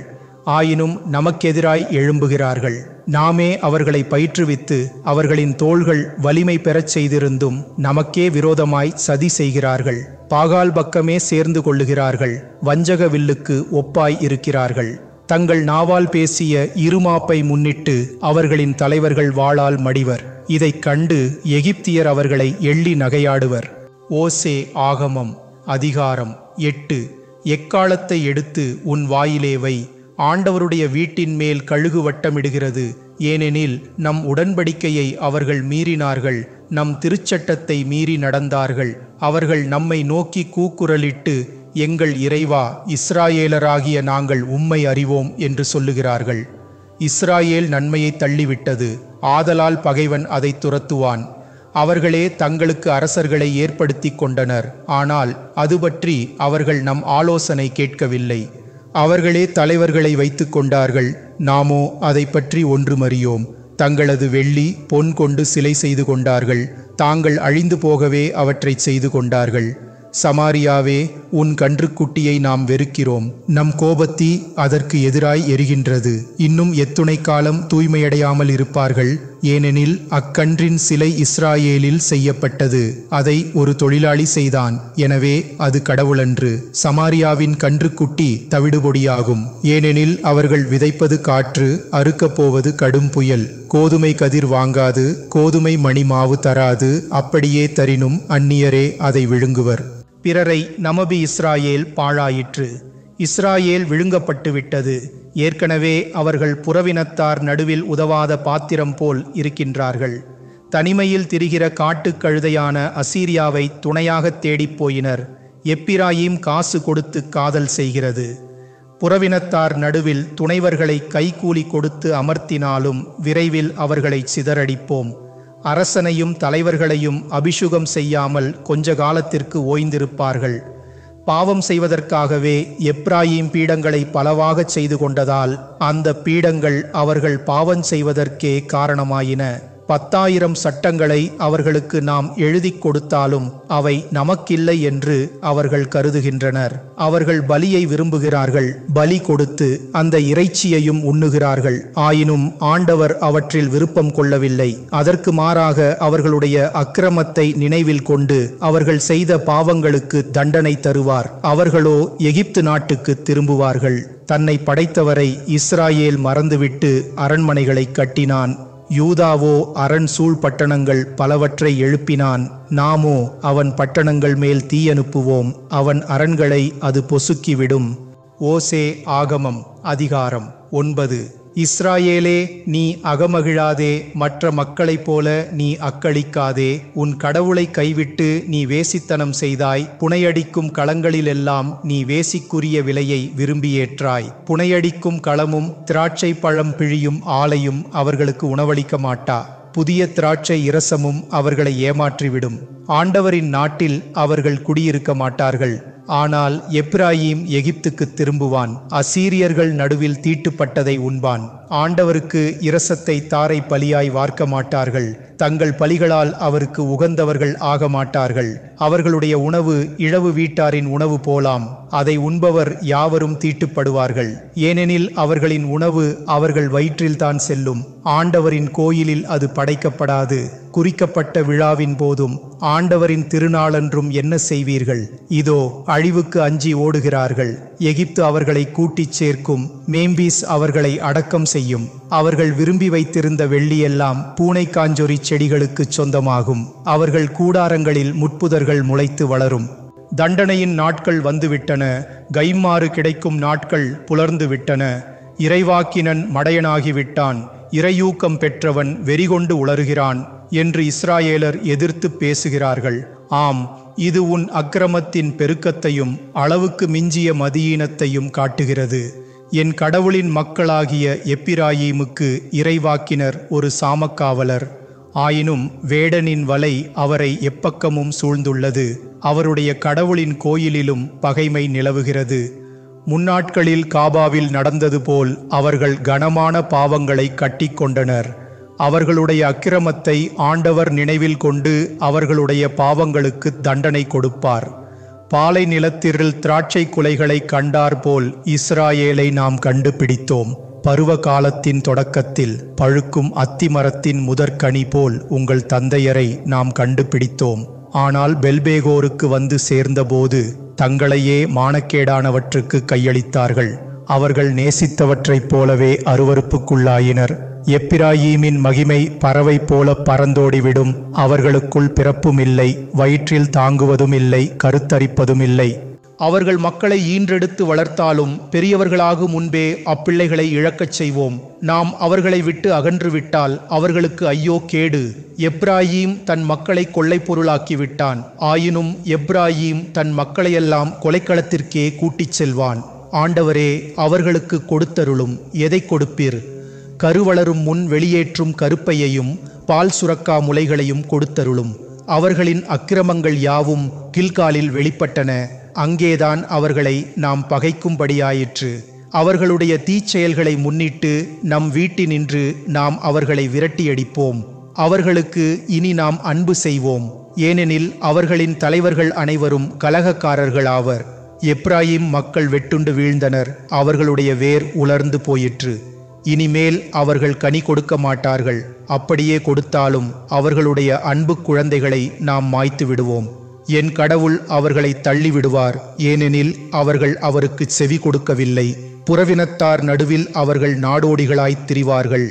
ஆயினும் நமக்கெதிராய் எழும்புகிறார்கள். நாமே அவர்களை பயிற்றுவித்து அவர்களின் தோள்கள் வலிமை பெறச் செய்திருந்தும் நமக்கே விரோதமாய் சதி செய்கிறார்கள். பாகால் பக்கமே சேர்ந்து கொள்ளுகிறார்கள். வஞ்சக வில்லுக்கு ஒப்பாய் இருக்கிறார்கள். தங்கள் நாவால் பேசிய இருமாப்பை முன்னிட்டு அவர்களின் தலைவர்கள் வாளால் மடிவர். இதைக் கண்டு எகிப்தியர் அவர்களை எள்ளி நகையாடுவர். ஓசே ஆகமம் அதிகாரம் 8. எக்காலத்தை எடுத்து உன் வாயிலே வை. ஆண்டவருடைய வீட்டின் மேல் கழுகு வட்டமிடுகிறது. ஏனெனில் நம் உடன்படிக்கையை அவர்கள் மீறினார்கள். நம் திருச்சட்டத்தை மீறி நடந்தார்கள். அவர்கள் நம்மை நோக்கி கூக்குரலிட்டு, எங்கள் இறைவா, இஸ்ராயேலராகிய நாங்கள் உம்மை அறிவோம் என்று சொல்லுகிறார்கள். இஸ்ராயேல் நன்மையை தள்ளிவிட்டது, ஆதலால் பகைவன் அதை துரத்துவான். அவர்களே தங்களுக்கு அரசர்களை ஏற்படுத்தி கொண்டனர். ஆனால் அது பற்றி அவர்கள் நம் ஆலோசனை கேட்கவில்லை. அவர்களே தலைவர்களை வைத்து கொண்டார்கள். நாமோ அதை பற்றி ஒன்றுமறியோம். தங்களது வெள்ளி பொன் கொண்டு சிலை செய்து கொண்டார்கள். தாங்கள் அழிந்து போகவே அவற்றை செய்து கொண்டார்கள். சமாரியாவே, உன் கன்றுக்குட்டியை நாம் வெறுக்கிறோம். நம் கோபத்தீ அதற்கு எதிராய் எரிகின்றது. இன்னும் எத்துணை காலம் தூய்மையடையாமல் இருப்பார்கள்? ஏனெனில் அக்கன்றின் சிலை இஸ்ராயேலில் செய்யப்பட்டது. அதை ஒரு தொழிலாளி செய்தான். எனவே அது கடவுளன்று. சமாரியாவின் கன்றுக்குட்டி தவிடுபொடியாகும். ஏனெனில் அவர்கள் விதைப்பது காற்று, அறுக்கப் போவது கடும் புயல். கோதுமை கதிர் வாங்காது, கோதுமை மணி மாவு தராது. அப்படியே தரினும் அந்நியரே அதை விழுங்குவர். பிறரை நமபி இஸ்ராயேல் பாழாயிற்று. இஸ்ராயேல் விழுங்கப்பட்டு விட்டது. ஏற்கனவே அவர்கள் புறவினத்தார் நடுவில் உதவாத பாத்திரம் போல் இருக்கின்றார்கள். தனிமையில் திரிகிற காட்டுக் கழுதையான அசீரியாவை துணையாகத் தேடிப் போயினர். எப்பிராயீம் காசு கொடுத்து காதல் செய்கிறது. புறவினத்தார் நடுவில் துணைவர்களை கைக்கூலி கொடுத்து அமர்த்தினாலும் விரைவில் அவர்களை சிதறடிப்போம். அரசனையும் தலைவர்களையும் அபிஷுகம் செய்யாமல் கொஞ்ச காலத்திற்கு ஓய்ந்திருப்பார்கள். பாவம் செய்வதற்காகவே எப்பிராயீம் பீடங்களை பலவாகச் செய்து கொண்டதால் அந்த பீடங்கள் அவர்கள் பாவம் செய்வதற்கே காரணமாயின. 10,000 சட்டங்களை அவர்களுக்கு நாம் எழுதி கொடுத்தாலும் அவை நமக்கில்லை என்று அவர்கள் கருதுகின்றனர். அவர்கள் பலியை விரும்புகிறார்கள், பலி கொடுத்து அந்த இறைச்சியையும் உண்ணுகிறார்கள். ஆயினும் ஆண்டவர் அவற்றில் விருப்பம் கொள்ளவில்லை. அதற்கு மாறாக அவர்களுடைய அக்கிரமத்தை நினைவில் கொண்டு அவர்கள் செய்த பாவங்களுக்கு தண்டனை தருவார். அவர்களோ எகிப்து நாட்டுக்கு திரும்புவார்கள். தன்னை படைத்தவரை இஸ்ராயேல் மறந்துவிட்டு அரண்மனைகளை கட்டினான். யூதாவோ அரண் சூழ் பட்டணங்கள் பலவற்றை எழுப்பினான். நாமோ அவன் பட்டணங்கள் மேல் தீயனுப்புவோம், அவன் அரண்களை அது பொசுக்கிவிடும். ஓசே ஆகமம் அதிகாரம் 9. இஸ்ராயேலே, நீ அகமகிழாதே, மற்ற மக்களைப் போல நீ அக்களிக்காதே. உன் கடவுளை கைவிட்டு நீ வேசித்தனம் செய்தாய். புனையடிக்கும் களங்களிலெல்லாம் நீ வேசிக்குரிய விலையை விரும்பியேற்றாய். புனையடிக்கும் களமும் திராட்சை பழம் பிழியும் ஆலையும் அவர்களுக்கு உணவளிக்க மாட்டா. புதிய திராட்சை இரசமும் அவர்களை ஏமாற்றிவிடும். ஆண்டவரின் நாட்டில் அவர்கள் குடியிருக்க மாட்டார்கள். ஆனால் எப்பிராயீம் எகிப்துக்கு திரும்புவான். அசீரியர்கள் நடுவில் தீட்டுப்பட்டதை உண்பான். ஆண்டவருக்கு இரசத்தை தாரை பலியாய் வார்க்க மாட்டார்கள். தங்கள் பலிகளால் அவருக்கு உகந்தவர்கள் ஆக மாட்டார்கள். அவர்களுடைய உணவு இழவு வீட்டாரின் உணவு போலாம். அதை உண்பவர் யாவரும் தீட்டுப்படுவார்கள். ஏனெனில் அவர்களின் உணவு அவர்கள் வயிற்றில்தான் செல்லும். ஆண்டவரின் கோயிலில் அது படைக்கப்படாது. குறிக்கப்பட்ட விழாவின் போதும் ஆண்டவரின் திருநாளன்றும் என்ன செய்வீர்கள்? இதோ அழிவுக்கு அஞ்சி ஓடுகிறார்கள். எகிப்து அவர்களை கூட்டிச் சேர்க்கும். மேம்பீஸ் அவர்களை அடக்கம் செய்யும். அவர்கள் விரும்பி வைத்திருந்த வெள்ளியெல்லாம் பூனை காஞ்சொரி செடிகளுக்கு சொந்தமாகும். அவர்கள் கூடாரங்களில் முட்புதர்கள் முளைத்து வளரும். தண்டனையின் நாட்கள் வந்துவிட்டன. கைமாறு கிடைக்கும் நாட்கள் புலர்ந்து விட்டன. இறைவாக்கினன் மடையனாகிவிட்டான். இறையூக்கம் பெற்றவன் வெறிகொண்டு உளறுகிறான் என்று இஸ்ராயேலர் எதிர்த்து பேசுகிறார்கள். ஆம், இது உன் அக்கிரமத்தின் பெருக்கத்தையும் அளவுக்கு மிஞ்சிய மதியீனத்தையும் காட்டுகிறது. என் கடவுளின் மக்களாகிய எப்பிராயீமுக்கு இறைவாக்கினர் ஒரு சாமக்காவலர். ஆயினும் வேடனின் வலை அவரை எப்பக்கமும் சூழ்ந்துள்ளது. அவருடைய கடவுளின் கோயிலிலும் பகைமை நிலவுகிறது. முன்னாட்களில் காபாவில் நடந்தது போல் அவர்கள் கனமான பாவங்களை கட்டிக்கொண்டனர். அவர்களுடைய அக்கிரமத்தை ஆண்டவர் நினைவில் கொண்டு அவர்களுடைய பாவங்களுக்கு தண்டனை கொடுப்பார். பாலை நிலத்திரில் திராட்சை குலைகளை கண்டார் போல் இஸ்ராயேலை நாம் கண்டுபிடித்தோம். பருவ காலத்தின் தொடக்கத்தில் பழுக்கும் அத்திமரத்தின் முதற்கனி போல் உங்கள் தந்தையரை நாம் கண்டுபிடித்தோம். ஆனால் பெல்பேகோருக்கு வந்து சேர்ந்தபோது தங்களையே மானக்கேடானவற்றுக்கு கையளித்தார்கள். அவர்கள் நேசித்தவற்றைப் போலவே அருவருப்புக்குள்ளாயினர். எப்பிராயீமின் மகிமை பறவை போல பறந்தோடிவிடும். அவர்களுக்குள் பிறப்பும் இல்லை, வயிற்றில் தாங்குவதும் இல்லை, கருத்தரிப்பதும் இல்லை. அவர்கள் மக்களை ஈன்றெடுத்து வளர்த்தாலும் பெரியவர்களாகும் முன்பே அப்பிள்ளைகளை இழக்கச் செய்வோம். நாம் அவர்களை விட்டு அகன்று விட்டால் அவர்களுக்கு ஐயோ கேடு. எப்பிராயீம் தன் மக்களை கொள்ளைப் பொருளாக்கிவிட்டான். ஆயினும் எப்பிராயீம் தன் மக்களையெல்லாம் கொலைக்களத்திற்கே கூட்டிச் செல்வான். ஆண்டவரே, அவர்களுக்கு கொடுத்தருளும். எதை கொடுப்பீர்? கருவளரும் முன் வெளியேற்றும் கருப்பையையும் பால் சுரக்கா முளைகளையும் கொடுத்தருளும். அவர்களின் அக்கிரமங்கள் யாவும் கில்காலில் வெளிப்பட்டன. அங்கேதான் அவர்களை நாம் பகைக்கும்படியாயிற்று. அவர்களுடைய தீச்செயல்களை முன்னிட்டு நம் வீட்டினின்று நாம் அவர்களை விரட்டியடிப்போம். அவர்களுக்கு இனி நாம் அன்பு செய்வோம். ஏனெனில் அவர்களின் தலைவர்கள் அனைவரும் கலகக்காரர்களாவர். எப்பிராயீம் மக்கள் வெட்டுண்டு வீழ்ந்தனர். அவர்களுடைய வேர் உலர்ந்து போயிற்று. இனிமேல் அவர்கள் கனி கொடுக்க மாட்டார்கள். அப்படியே கொடுத்தாலும் அவர்களுடைய அன்பு குழந்தைகளை நாம் மாய்த்து விடுவோம். என் கடவுள் அவர்களை தள்ளிவிடுவார். ஏனெனில் அவர்கள் அவருக்கு செவி கொடுக்கவில்லை. புறவினத்தார் நடுவில் அவர்கள் நாடோடிகளாய் திரிவார்கள்.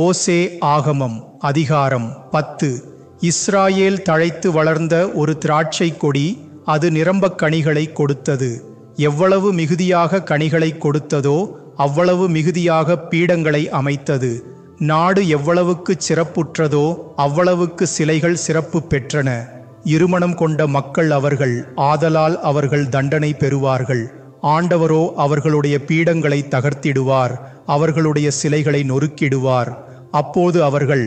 ஓசே ஆகமம் அதிகாரம் 10. இஸ்ராயேல் தழைத்து வளர்ந்த ஒரு திராட்சை கொடி. அது நிரம்ப கனிகளை கொடுத்தது. எவ்வளவு மிகுதியாக கனிகளை கொடுத்ததோ அவ்வளவு மிகுதியாக பீடங்களை அமைத்தது. நாடு எவ்வளவுக்கு சிறப்புற்றதோ அவ்வளவுக்கு சிலைகள் சிறப்பு பெற்றன. இருமனம் கொண்ட மக்கள் அவர்கள், ஆதலால் அவர்கள் தண்டனை பெறுவார்கள். ஆண்டவரோ அவர்களுடைய பீடங்களை தகர்த்திடுவார், அவர்களுடைய சிலைகளை நொறுக்கிடுவார். அப்போது அவர்கள்,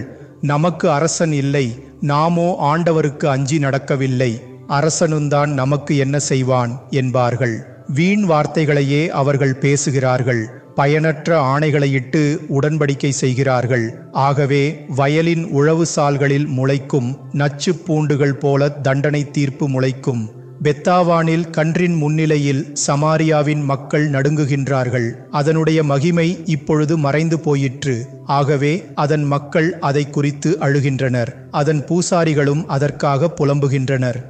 நமக்கு அரசன் இல்லை, நாமோ ஆண்டவருக்கு அஞ்சி நடக்கவில்லை. அரசனுந்தான் நமக்கு என்ன செய்வான் என்பார்கள். வீண் வார்த்தைகளையே அவர்கள் பேசுகிறார்கள். பயனற்ற ஆணைகளையிட்டு உடன்படிக்கை செய்கிறார்கள். ஆகவே வயலின் உழவு சால்களில் முளைக்கும் நச்சு பூண்டுகள் போல தண்டனை தீர்ப்பு முளைக்கும். பெத்தாவானில் கன்றின் முன்னிலையில் சமாரியாவின் மக்கள் நடுங்குகின்றார்கள். அதனுடைய மகிமை இப்பொழுது மறைந்து போயிற்று. ஆகவே அதன் மக்கள் அதை குறித்து அழுகின்றனர். அதன் பூசாரிகளும் அதற்காக புலம்புகின்றனர்.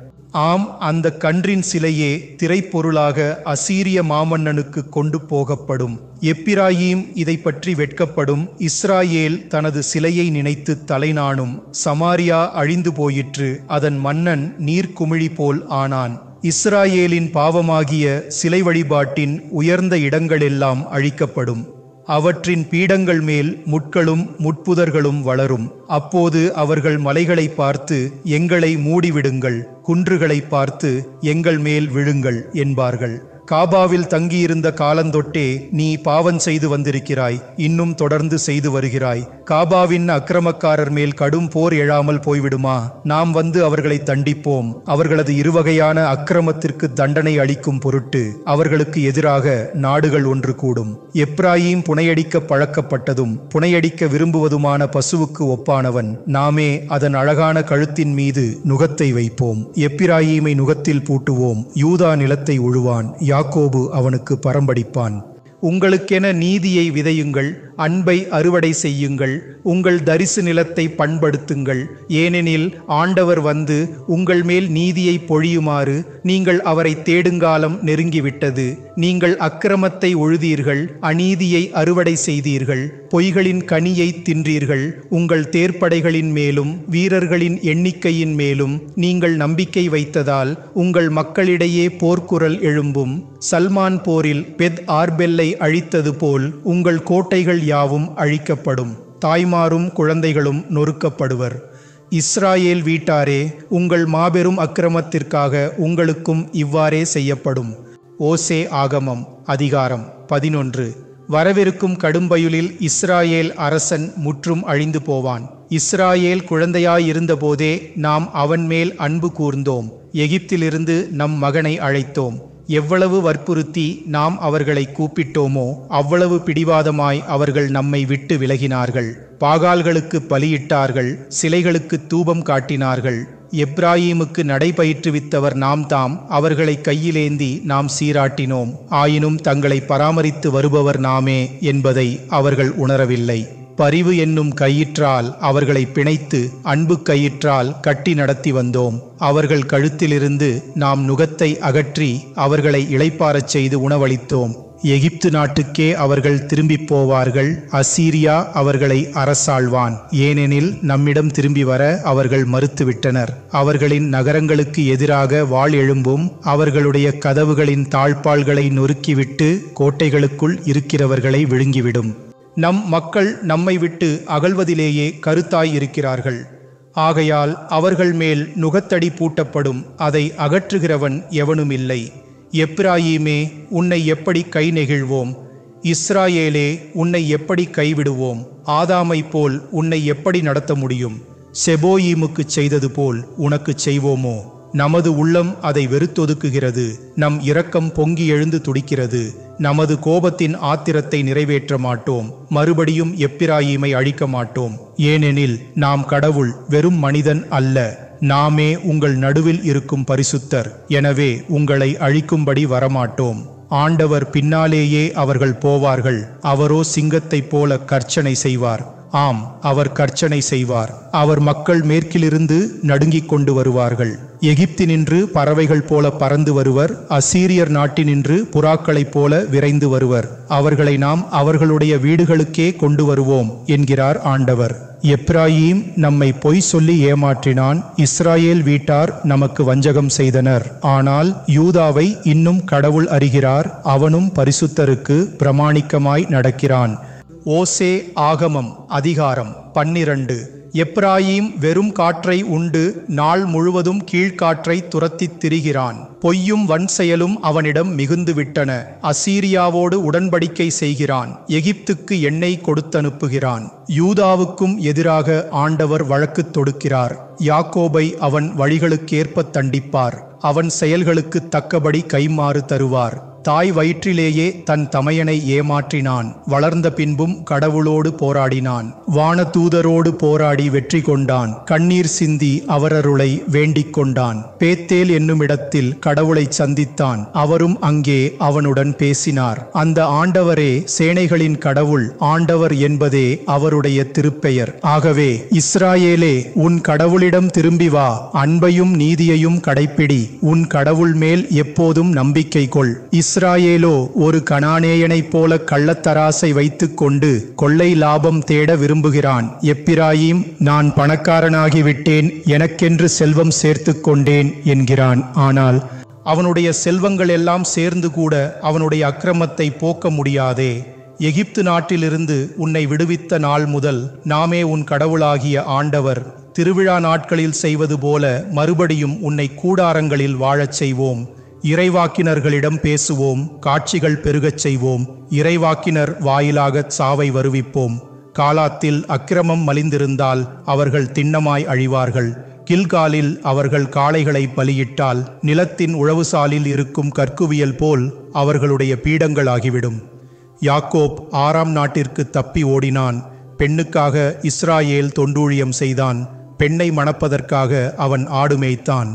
ஆம், அந்த கன்றின் சிலையே திரைப்பொருளாக அசீரிய மாமன்னனுக்கு கொண்டு போகப்படும். எப்பிராயீம் இதை பற்றி வெட்கப்படும். இஸ்ராயேல் தனது சிலையை நினைத்து தலைநாணும். சமாரியா அழிந்து போயிற்று. அதன் மன்னன் நீர்க்குமிழி போல் ஆனான். இஸ்ராயேலின் பாவமாகிய சிலை வழிபாட்டின் உயர்ந்த இடங்களெல்லாம் அழிக்கப்படும். அவற்றின் பீடங்கள் மேல் முட்களும் முட்புதர்களும் வளரும். அப்போது அவர்கள் மலைகளை பார்த்து எங்களை மூடிவிடுங்கள், குன்றுகளை பார்த்து எங்கள் மேல் விழுங்கள் என்பார்கள். காபாவில் தங்கியிருந்த காலந்தொட்டே நீ பாவம் செய்து வந்திருக்கிறாய், இன்னும் தொடர்ந்து செய்து வருகிறாய். காபாவின் அக்கிரமக்காரர் மேல் கடும் போர் எழாமல் போய்விடுமா? நாம் வந்து அவர்களை தண்டிப்போம். அவர்களது இருவகையான அக்கிரமத்திற்கு தண்டனை அளிக்கும் பொருட்டு அவர்களுக்கு எதிராக நாடுகள் ஒன்று கூடும். எப்ராயீம் புனையடிக்க பழக்கப்பட்டதும் புனையடிக்க விரும்புவதுமான பசுவுக்கு ஒப்பானவன். நாமே அதன் அழகான கழுத்தின் மீது நுகத்தை வைப்போம். எப்பிராயீமை நுகத்தில் பூட்டுவோம். யூதா நிலத்தை உழுவான். யாக்கோபு அவனுக்கு பரம்படிப்பான். உங்களுக்கென நீதியை விதையுங்கள், அன்பை அறுவடை செய்யுங்கள். உங்கள் தரிசு நிலத்தை பண்படுத்துங்கள். ஏனெனில் ஆண்டவர் வந்து உங்கள் மேல் நீதியை பொழியுமாறு நீங்கள் அவரை தேடுங்காலம் நெருங்கிவிட்டது. நீங்கள் அக்கிரமத்தை உழுதீர்கள், அநீதியை அறுவடை செய்தீர்கள், பொய்களின் கனியை தின்றீர்கள். உங்கள் தேர்ப்படைகளின் மேலும் வீரர்களின் எண்ணிக்கையின் மேலும் நீங்கள் நம்பிக்கை வைத்ததால் உங்கள் மக்களிடையே போர்க்குரல் எழும்பும். சல்மான் போரில் பெத் ஆர்பெல்லை அழித்தது போல் உங்கள் கோட்டைகள் யாவும் அழிக்கப்படும். தாய்மாரும் குழந்தைகளும் நொறுக்கப்படுவர். இஸ்ராயேல் வீட்டாரே, உங்கள் மாபெரும் அக்கிரமத்திற்காக உங்களுக்கும் இவ்வாறே செய்யப்படும். ஓசே ஆகமம் அதிகாரம் 11. வரவிருக்கும் கடும்பயுலில் இஸ்ராயேல் அரசன் முற்றும் அழிந்து போவான். இஸ்ராயேல் குழந்தையாயிருந்தபோதே நாம் அவன் மேல் அன்பு கூர்ந்தோம். எகிப்திலிருந்து நம் மகனை அழைத்தோம். எவ்வளவு வற்புறுத்தி நாம் அவர்களை கூப்பிட்டோமோ அவ்வளவு பிடிவாதமாய் அவர்கள் நம்மை விட்டு விலகினார்கள். பாகால்களுக்கு பலியிட்டார்கள், சிலைகளுக்கு தூபம் காட்டினார்கள். எப்ராயீமுக்கு நடைபயிற்றுவித்தவர் நாம் தாம். அவர்களை கையிலேந்தி நாம் சீராட்டினோம். ஆயினும் தங்களை பராமரித்து வருபவர் நாமே என்பதை அவர்கள் உணரவில்லை. பரிவு என்னும் கயிற்றால் அவர்களை பிணைத்து அன்பு கயிற்றால் கட்டி நடத்தி வந்தோம். அவர்கள் கழுத்திலிருந்து நாம் நுகத்தை அகற்றி அவர்களை இளைப்பாறச் செய்து உணவளித்தோம். எகிப்து நாட்டுக்கே அவர்கள் திரும்பி போவார்கள். அசீரியா அவர்களை அரசாழ்வான். ஏனெனில் நம்மிடம் திரும்பி வர அவர்கள் மறுத்துவிட்டனர். அவர்களின் நகரங்களுக்கு எதிராக வாள் எழும்பும். அவர்களுடைய கதவுகளின் தாழ்பாள்களை நொறுக்கிவிட்டு கோட்டைகளுக்குள் இருக்கிறவர்களை விழுங்கிவிடும். நம் மக்கள் நம்மை விட்டு அகல்வதிலேயே கருத்தாய் இருக்கிறார்கள். ஆகையால் அவர்கள் மேல் நுகத்தடி பூட்டப்படும். அதை அகற்றுகிறவன் எவனுமில்லை. எப்ராயீமே, உன்னை எப்படி கை நெகிழ்வோம்? இஸ்ராயேலே, உன்னை எப்படி கைவிடுவோம்? ஆதாமை போல் உன்னை எப்படி நடத்த முடியும்? செபோயீமுக்கு செய்தது போல் உனக்கு செய்வோமோ? நமது உள்ளம் அதை வெறுத்தொதுக்குகிறது. நம் இரக்கம் பொங்கி எழுந்து துடிக்கிறது. நமது கோபத்தின் ஆத்திரத்தை நிறைவேற்ற மாட்டோம். மறுபடியும் எப்பிராயீமை அழிக்க மாட்டோம். ஏனெனில் நாம் கடவுள், வெறும் மனிதன் அல்ல. நாமே உங்கள் நடுவில் இருக்கும் பரிசுத்தர். எனவே உங்களை அழிக்கும்படி வரமாட்டோம். ஆண்டவர் பின்னாலேயே அவர்கள் போவார்கள். அவரோ சிங்கத்தைப் போல கர்ச்சனை செய்வார். ஆம், அவர் கர்ச்சனை செய்வார். அவர் மக்கள் மேற்கிலிருந்து நடுங்கிக் கொண்டு வருவார்கள். எகிப்தினின்று பறவைகள் போல பறந்து வருவர். அசீரியர் நாட்டினின்று புறாக்களைப் போல விரைந்து வருவர். அவர்களை நாம் அவர்களுடைய வீடுகளுக்கே கொண்டு வருவோம் என்கிறார் ஆண்டவர். எப்ராயீம் நம்மை பொய் சொல்லி ஏமாற்றினான். இஸ்ராயேல் வீட்டார் நமக்கு வஞ்சகம் செய்தனர். ஆனால் யூதாவை இன்னும் கடவுள் அறிகிறார். அவனும் பரிசுத்தருக்கு பிரமாணிக்கமாய் நடக்கிறான். ஓசே ஆகமம் அதிகாரம் 12. எப்பிராயீம் வெறும் காற்றை உண்டு நாள் முழுவதும் கீழ்காற்றை துரத்தித் திரிகிறான். பொய்யும் வன்செயலும் அவனிடம் மிகுந்துவிட்டன. அசீரியாவோடு உடன்படிக்கை செய்கிறான். எகிப்துக்கு எண்ணெய் கொடுத்தனுப்புகிறான். யூதாவுக்கும் எதிராக ஆண்டவர் வழக்கு தொடுக்கிறார். யாக்கோபை அவன் வழிகளுக்கேற்ப தண்டிப்பார். அவன் செயல்களுக்கு தக்கபடி கைமாறு தருவார். தாய் வயிற்றிலேயே தன் தமையனை ஏமாற்றினான். வளர்ந்த பின்பும் கடவுளோடு போராடினான். வானதூதரோடு போராடி வெற்றி கொண்டான். கண்ணீர் சிந்தி அவரருளை வேண்டிக் கொண்டான். பேத்தேல் என்னுமிடத்தில் கடவுளை சந்தித்தான். அவரும் அங்கே அவனுடன் பேசினார். அந்த ஆண்டவரே சேனைகளின் கடவுள். ஆண்டவர் என்பதே அவருடைய திருப்பெயர். ஆகவே இஸ்ராயேலே, உன் கடவுளிடம் திரும்பி வா. அன்பையும் நீதியையும் கடைப்பிடி. உன் கடவுள் மேல் எப்போதும் நம்பிக்கை கொள். இஸ்ராயேலோ ஒரு கனானேயனைப் போல கள்ளத்தராசை வைத்துக் கொண்டு கொள்ளை லாபம் தேட விரும்புகிறான். எப்பிராயீம், நான் பணக்காரனாகிவிட்டேன், எனக்கென்று செல்வம் சேர்த்து கொண்டேன் என்கிறான். ஆனால் அவனுடைய செல்வங்கள் எல்லாம் சேர்ந்து கூட அவனுடைய அக்கிரமத்தை போக்க முடியாதே. எகிப்து நாட்டிலிருந்து உன்னை விடுவித்த நாள் முதல் நாமே உன் கடவுளாகிய ஆண்டவர் திருவிழா நாட்களில் செய்வது போல மறுபடியும் உன்னை கூடாரங்களில் வாழச் செய்வோம். இறைவாக்கினர்களிடம் பேசுவோம். காட்சிகள் பெருகச் செய்வோம். இறைவாக்கினர் வாயிலாகச் சாவை வருவிப்போம். காலாத்தில் அக்கிரமம் மலிந்திருந்தால் அவர்கள் திண்ணமாய் அழிவார்கள். கில்காலில் அவர்கள் காளைகளை பலியிட்டால் நிலத்தின் உழவுசாலில் இருக்கும் கற்குவியல் போல் அவர்களுடைய பீடங்களாகிவிடும். யாக்கோப் ஆராம் நாட்டிற்கு தப்பி ஓடினான். பெண்ணுக்காக இஸ்ராயேல் தொண்டூழியம் செய்தான். பெண்ணை மணப்பதற்காக அவன் ஆடு மேய்த்தான்.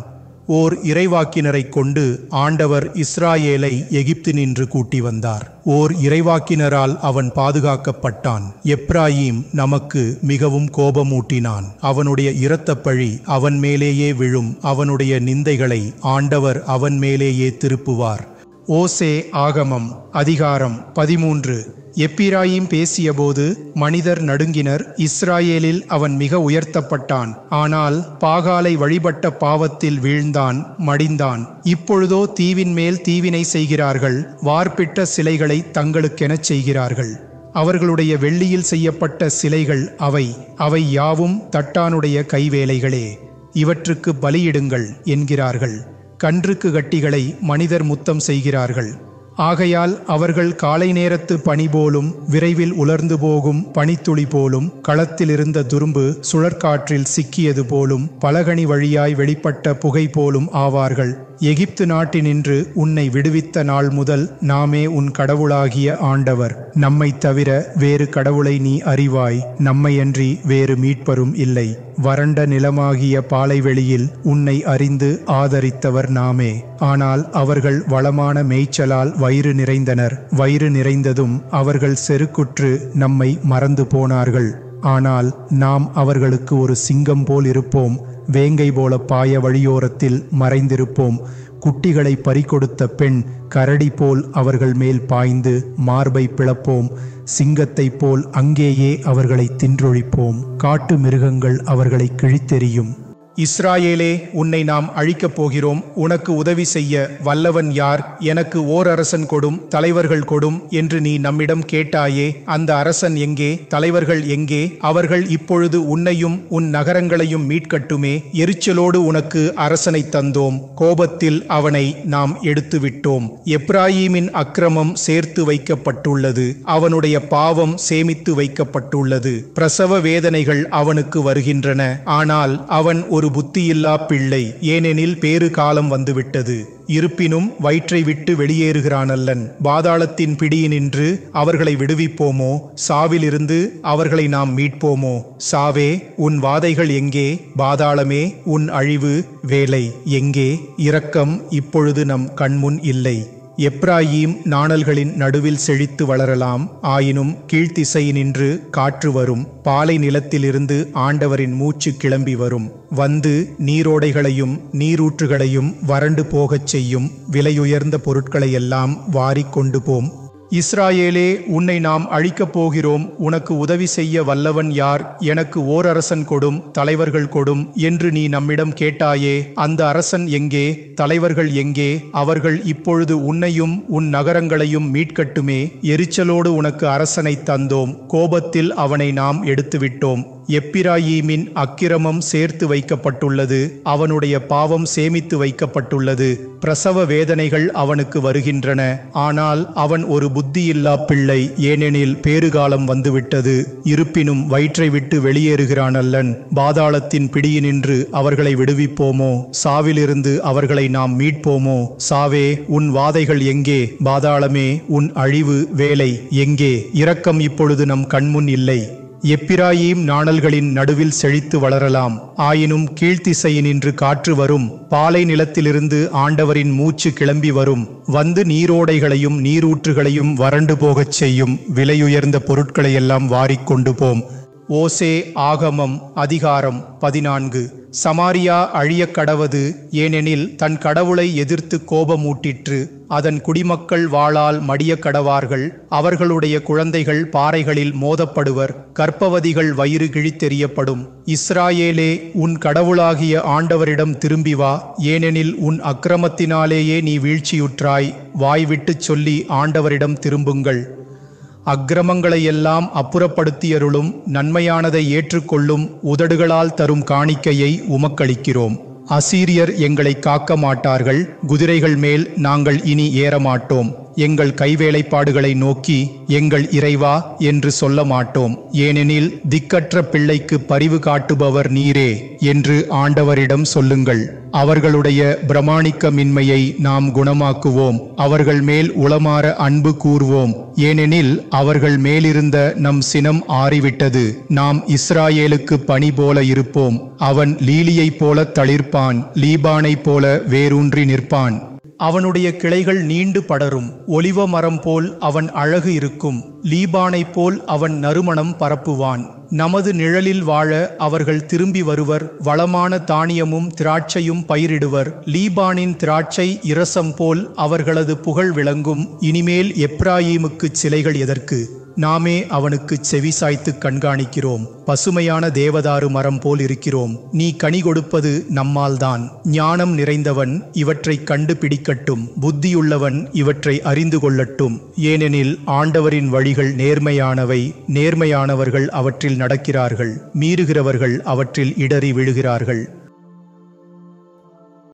ஓர் இறைவாக்கினரை கொண்டு ஆண்டவர் இஸ்ராயேலை எகிப்து நின்று கூட்டி வந்தார். ஓர் இறைவாக்கினரால் அவன் பாதுகாக்கப்பட்டான். எப்பிராயீம் நமக்கு மிகவும் கோபமூட்டினான். அவனுடைய இரத்தப்பழி அவன் மேலேயே விழும். அவனுடைய நிந்தைகளை ஆண்டவர் அவன் மேலேயே திருப்புவார். ஓசே ஆகமம் அதிகாரம் 13. எப்பிராயீம் பேசியபோது மனிதர் நடுங்கினர். இஸ்ராயேலில் அவன் மிக உயர்த்தப்பட்டான். ஆனால் பாகாலை வழிபட்ட பாவத்தில் வீழ்ந்தான், மடிந்தான். இப்பொழுதோ தீவின் மேல் தீவினை செய்கிறார்கள். வார்ப்பிட்ட சிலைகளை தங்களுக்கெனச் செய்கிறார்கள். அவர்களுடைய வெள்ளியில் செய்யப்பட்ட சிலைகள் அவை யாவும் தட்டானுடைய கைவேலைகளே. இவற்றுக்கு பலியிடுங்கள் என்கிறார்கள். கன்றுக்கு கட்டிகளை மனிதர் முத்தம் செய்கிறார்கள். ஆகையால் அவர்கள் காலை நேரத்து பனி போலும் விரைவில் உலர்ந்து போகும் பனித்துளி போலும் களத்திலிருந்த துரும்பு சுழற்காற்றில் சிக்கியது போலும் பலகணி வழியாய் வெளிப்பட்ட புகை போலும் ஆவார்கள். எகிப்து நாட்டினின்று உன்னை விடுவித்த நாள் முதல் நாமே உன் கடவுளாகிய ஆண்டவர். நம்மை தவிர வேறு கடவுளை நீ அறிவாய். நம்மையன்றி வேறு மீட்பரும் இல்லை. வறண்ட நிலமாகிய பாலைவெளியில் உன்னை அறிந்து ஆதரித்தவர் நாமே. ஆனால் அவர்கள் வளமான மேய்ச்சலால் வயிறு நிறைந்தனர். வயிறு நிறைந்ததும் அவர்கள் செருக்குற்று நம்மை மறந்து போனார்கள். ஆனால் நாம் அவர்களுக்கு ஒரு சிங்கம் போல் இருப்போம். வேங்கை போல பாய வழியோரத்தில் மறைந்திருப்போம். குட்டிகளை பறிகொடுத்த பெண் கரடி போல் அவர்கள் மேல் பாய்ந்து மார்பை பிளப்போம். சிங்கத்தைப் போல் அங்கேயே அவர்களை தின்றொழிப்போம். காட்டு மிருகங்கள் அவர்களை கிழித்தெறியும். இஸ்ராயேலே, உன்னை நாம் அழிக்கப் போகிறோம். உனக்கு உதவி செய்ய வல்லவன் யார்? எனக்கு ஓர் அரசன் கொடும், தலைவர்கள் கொடும் என்று நீ நம்மிடம் கேட்டாயே. அந்த அரசன் எங்கே? தலைவர்கள் எங்கே? அவர்கள் இப்பொழுது உன்னையும் உன் நகரங்களையும் மீட்கட்டுமே. எரிச்சலோடு உனக்கு அரசனை தந்தோம். கோபத்தில் அவனை நாம் எடுத்துவிட்டோம். எப்பிராயீமின் அக்கிரமம் சேர்த்து வைக்கப்பட்டுள்ளது. அவனுடைய பாவம் சேமித்து வைக்கப்பட்டுள்ளது. பிரசவ வேதனைகள் அவனுக்கு வருகின்றன. ஆனால் அவன் ஒரு புத்தியில்லா பிள்ளை. ஏனெனில் பேறு காலம் வந்துவிட்டது. இருப்பினும் வயிற்றை விட்டு வெளியேறுகிறானல்லன். பாதாளத்தின் பிடியினின்று அவர்களை விடுவிப்போமோ? சாவிலிருந்து அவர்களை நாம் மீட்போமோ? சாவே, உன் வாதைகள் எங்கே? பாதாளமே, உன் அழிவு வேலை எங்கே? இரக்கம் இப்பொழுது நம் கண்முன் இல்லை. எப்பிராயீம் நாணல்களின் நடுவில் செழித்து வளரலாம். ஆயினும் கீழ்த்திசையினின்று காற்று வரும். பாலை நிலத்திலிருந்து ஆண்டவரின் மூச்சு கிளம்பி வரும். வந்து நீரோடைகளையும் நீரூற்றுகளையும் வறண்டு போகச் செய்யும். விலையுயர்ந்த பொருட்களையெல்லாம் வாரிக் கொண்டு போம். இஸ்ராயேலே, உன்னை நாம் அழிக்கப் போகிறோம். உனக்கு உதவி செய்ய வல்லவன் யார்? எனக்கு ஓர் அரசன் கொடும், தலைவர்கள் கொடும் என்று நீ நம்மிடம் கேட்டாயே. அந்த அரசன் எங்கே? தலைவர்கள் எங்கே? அவர்கள் இப்பொழுது உன்னையும் உன் நகரங்களையும் மீட்கட்டுமே. எரிச்சலோடு உனக்கு அரசனை தந்தோம். கோபத்தில் அவனை நாம் எடுத்துவிட்டோம். எப்பிராயீமின் அக்கிரமம் சேர்த்து வைக்கப்பட்டுள்ளது, அவனுடைய பாவம் சேமித்து வைக்கப்பட்டுள்ளது. பிரசவ வேதனைகள் அவனுக்கு வருகின்றன, ஆனால் அவன் ஒரு புத்தியில்லா பிள்ளை, ஏனெனில் பேறுகாலம் வந்துவிட்டது. இருப்பினும் வயிற்றை விட்டு வெளியேறுகிறான் அல்லன். பாதாளத்தின் பிடியினின்று அவர்களை விடுவிப்போமோ? சாவிலிருந்து அவர்களை நாம் மீட்போமோ? சாவே, உன் வாதைகள் எங்கே? பாதாளமே, உன் அழிவு வேலை எங்கே? இரக்கம் இப்பொழுது நம் கண்முன் இல்லை. எப்பிராயீம் நாணல்களின் நடுவில் செழித்து வளரலாம், ஆயினும் கீழ்த்திசையினின்று காற்று வரும், பாலை நிலத்திலிருந்து ஆண்டவரின் மூச்சு கிளம்பி வரும், வந்து நீரோடைகளையும் நீரூற்றுகளையும் வறண்டு போகச் செய்யும், விலையுயர்ந்த பொருட்களையெல்லாம் வாரிக்கொண்டு போம். ஓசே ஆகமம் அதிகாரம் 14. சமாரியா அழியக் கடவது, ஏனெனில் தன் கடவுளை எதிர்த்து கோபமூட்டிற்று. அதன் குடிமக்கள் வாளால் மடிய கடவார்கள், அவர்களுடைய குழந்தைகள் பாறைகளில் மோதப்படுவர், கர்ப்பவதிகள் வயிறு கிழித்தெறியப்படும். இஸ்ராயேலே, உன் கடவுளாகிய ஆண்டவரிடம் திரும்பி வா, ஏனெனில் உன் அக்கிரமத்தினாலேயே நீ வீழ்ச்சியுற்றாய். வாய்விட்டுச் சொல்லி ஆண்டவரிடம் திரும்புங்கள். அக்கிரமங்களையெல்லாம் அப்புறப்படுத்தியருளும், நன்மையானதை ஏற்றுக்கொள்ளும், உதடுகளால் தரும் காணிக்கையை உமக்களிக்கிறோம். அசீரியர் எங்களை காக்க மாட்டார்கள், குதிரைகள் மேல் நாங்கள் இனி ஏறமாட்டோம். எங்கள் கைவேலைப்பாடுகளை நோக்கி எங்கள் இறைவா என்று சொல்ல மாட்டோம், ஏனெனில் திக்கற்ற பிள்ளைக்கு பரிவு காட்டுபவர் நீரே என்று ஆண்டவரிடம் சொல்லுங்கள். அவர்களுடைய பிரமாணிக்கமின்மையை நாம் குணமாக்குவோம், அவர்கள் மேல் உளமாற அன்பு கூர்வோம், ஏனெனில் அவர்கள் மேலிருந்த நம் சினம் ஆறிவிட்டது. நாம் இஸ்ராயேலுக்கு பனி போல இருப்போம், அவன் லீலியைப் போல தளிர்ப்பான், லீபானைப் போல வேரூன்றி நிற்பான். அவனுடைய கிளைகள் நீண்டு படரும், ஒலிவ மரம் போல் அவன் அழகு இருக்கும், லீபானைப் போல் அவன் நறுமணம் பரப்புவான். நமது நிழலில் வாழ அவர்கள் திரும்பி வருவர், வளமான தானியமும் திராட்சையும் பயிரிடுவர். லீபானின் திராட்சை இரசம் போல் அவர்களது புகழ் விளங்கும். இனிமேல் எப்பிராயீமுக்குச் சிலைகள் எதற்கு? நாமே அவனுக்கு செவிசாய்த்து கண்காணிக்கிறோம். பசுமையான தேவதாரு மரம் போல் இருக்கிறோம். நீ கனி கொடுப்பது நம்மால்தான். ஞானம் நிறைந்தவன் இவற்றை கண்டுபிடிக்கட்டும், புத்தியுள்ளவன் இவற்றை அறிந்து கொள்ளட்டும். ஏனெனில் ஆண்டவரின் வழிகள் நேர்மையானவை, நேர்மையானவர்கள் அவற்றில் நடக்கிறார்கள், மீறுகிறவர்கள் அவற்றில் இடறி விழுகிறார்கள்.